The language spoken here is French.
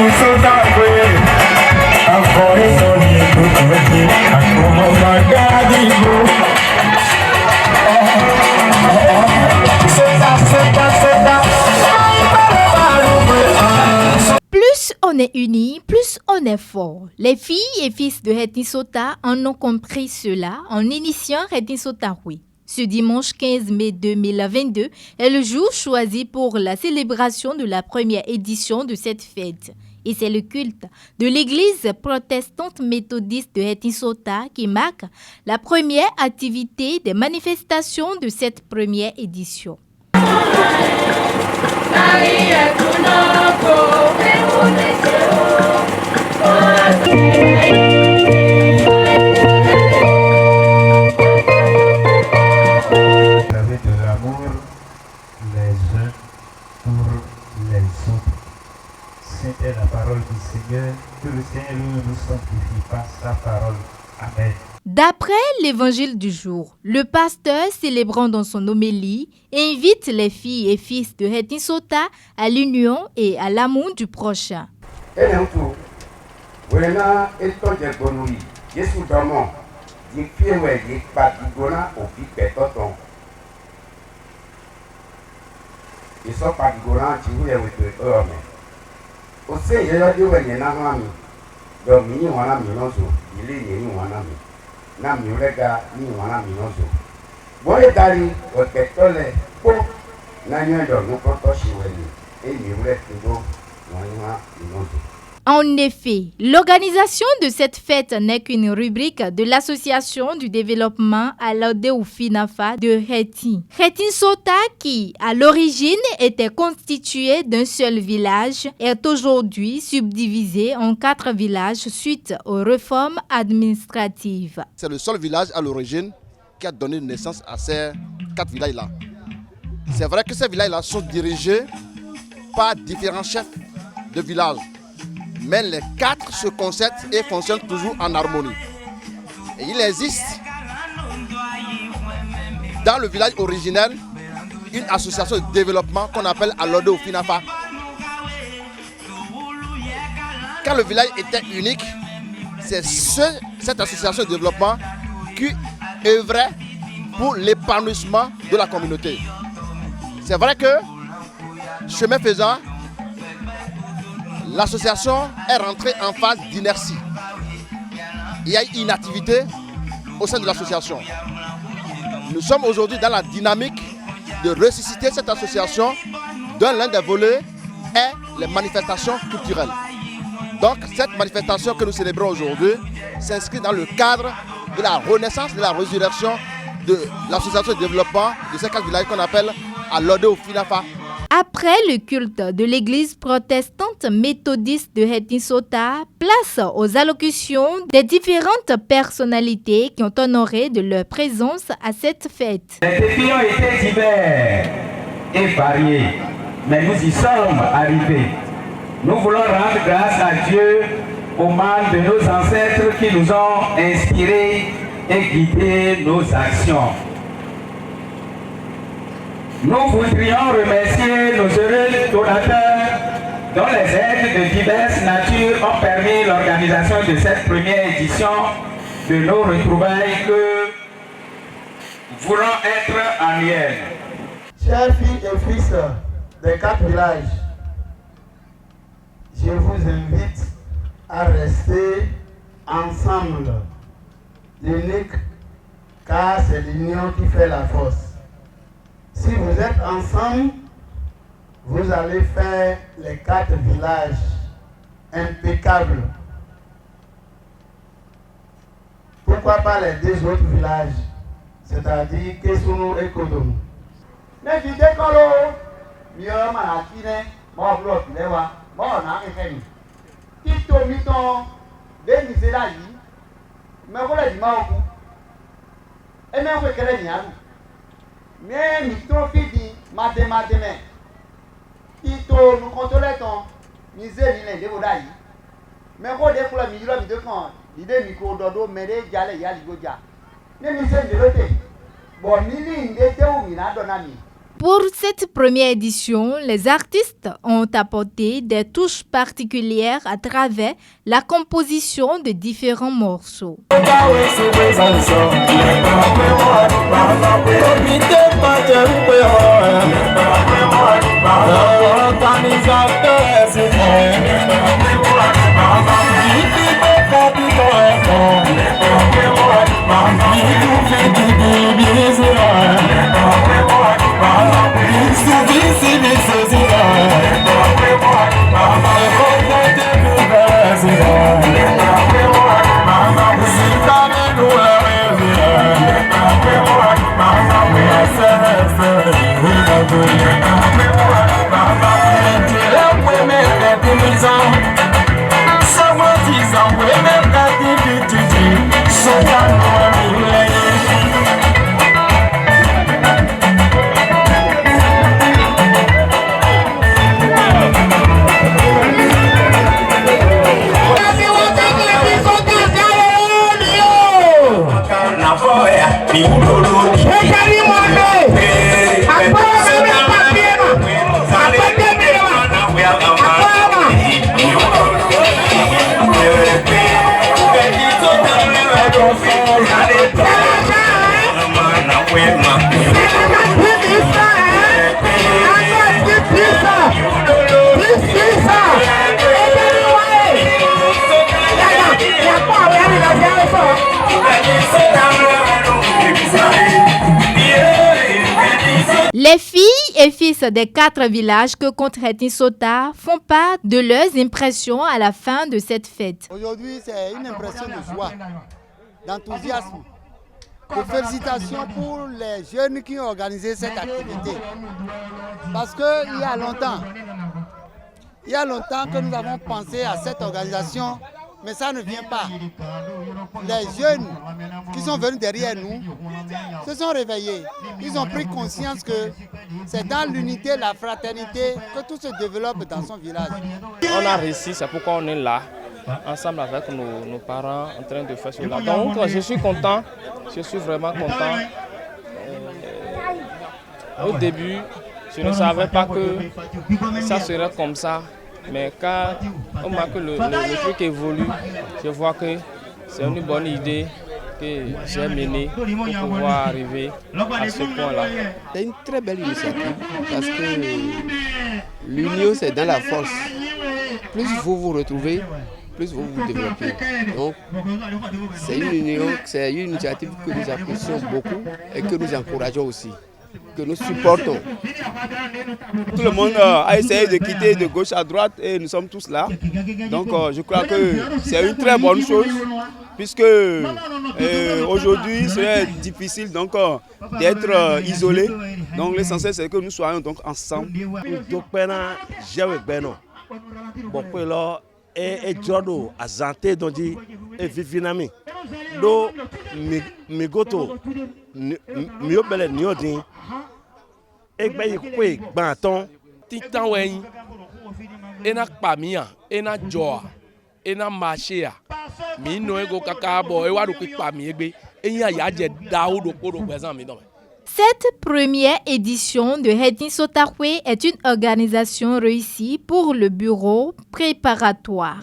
Plus on est unis, plus on est fort. Les filles et fils de Hetnisota en ont compris cela en initiant Hetnisota Hui. Ce dimanche 15 mai 2022 est le jour choisi pour la célébration de la première édition de cette fête. Et c'est le culte de l'église protestante méthodiste de Hetnisota qui marque la première activité des manifestations de cette première édition. C'était la parole du Seigneur, que le Seigneur ne nous sanctifie pas sa parole. Amen. D'après l'évangile du jour, le pasteur célébrant dans son homélie invite les filles et fils de Hetnisota à l'union et à l'amour du prochain. En effet, l'organisation de cette fête n'est qu'une rubrique de l'association du développement à l'Odé-ou-Finafa de Hétin. Hetnisota, qui à l'origine était constitué d'un seul village, est aujourd'hui subdivisé en 4 villages suite aux réformes administratives. C'est le seul village à l'origine qui a donné naissance à ces 4 villages-là. C'est vrai que ces villages-là sont dirigés par différents chefs de village. Mais les 4 se concertent et fonctionnent toujours en harmonie. Et il existe dans le village originel une association de développement qu'on appelle Alodé-ou-Finafa. Quand le village était unique, c'est cette association de développement qui œuvrait pour l'épanouissement de la communauté. C'est vrai que, chemin faisant, l'association est rentrée en phase d'inertie. Il y a une inactivité au sein de l'association. Nous sommes aujourd'hui dans la dynamique de ressusciter cette association dont l'un des volets est les manifestations culturelles. Donc cette manifestation que nous célébrons aujourd'hui s'inscrit dans le cadre de la renaissance, de la résurrection de l'association de développement de ces 4 villages qu'on appelle Alodé-ou-Finafa. Après le culte de l'église protestante méthodiste de Hetnisota, place aux allocutions des différentes personnalités qui ont honoré de leur présence à cette fête. Les défis ont été divers et variés, mais nous y sommes arrivés. Nous voulons rendre grâce à Dieu aux mains de nos ancêtres qui nous ont inspirés et guidé nos actions. Nous voudrions remercier nos heureux donateurs dont les aides de diverses natures ont permis l'organisation de cette première édition de nos retrouvailles que voulons être annuelles. Chers filles et fils des 4 villages, je vous invite à rester ensemble, l'unique, car c'est l'union qui fait la force. Si vous êtes ensemble, vous allez faire les 4 villages impeccables. Pourquoi pas les 2 autres villages, c'est-à-dire Kesunu et Kodom. Mais tu décolles, mieux malakine, mon bloc, lewa, mon akekeni. Tito miton, des miserables, mais voilà du maoku. Et même vous qu'elle est mais mi trop fidi mademe ito nous contrôler ton misé ni le devoda yi mais ko de kula mi yiro mi de kan ide mi ko dodo mere jale ya ligoja ne mi se de lote bo mi ni nde te u mi na do na mi. Pour cette première édition, les artistes ont apporté des touches particulières à travers la composition de différents morceaux. Les filles et fils des 4 villages que compte Hetni Sota font part de leurs impressions à la fin de cette fête. Aujourd'hui, c'est une impression de joie, d'enthousiasme, de félicitations pour les jeunes qui ont organisé cette activité. Parce qu'il y a longtemps que nous avons pensé à cette organisation, mais ça ne vient pas. Les jeunes qui sont venus derrière nous se sont réveillés. Ils ont pris conscience que c'est dans l'unité, la fraternité que tout se développe dans son village. On a réussi, c'est pourquoi on est là, ensemble avec nos parents, en train de faire cela. Donc je suis content, je suis vraiment content. Au début, je ne savais pas que ça serait comme ça. Mais quand on voit que le truc évolue, je vois que c'est une bonne idée que j'ai menée pour pouvoir arriver à ce point-là. C'est une très belle initiative parce que l'union, c'est dans la force. Plus vous vous retrouvez, plus vous vous développez. Donc, c'est une union, c'est une initiative que nous apprécions beaucoup et que nous encourageons aussi, que nous supportons. Tout le monde a essayé de quitter de gauche à droite et nous sommes tous là. Donc je crois que c'est une très bonne chose puisque aujourd'hui c'est difficile donc d'être isolé. Donc l'essentiel c'est que nous soyons donc ensemble. E jodo azante donji e vivinami do migoto miobele niodin e gbe ikwe gbanton titan wen ena kpamia ena joa ena machia mi no ego kakabo e wa do kpami egbe eyin aya je dawo do ko do gbezan mi do. Cette première édition de Hetni Sota est une organisation réussie pour le bureau préparatoire.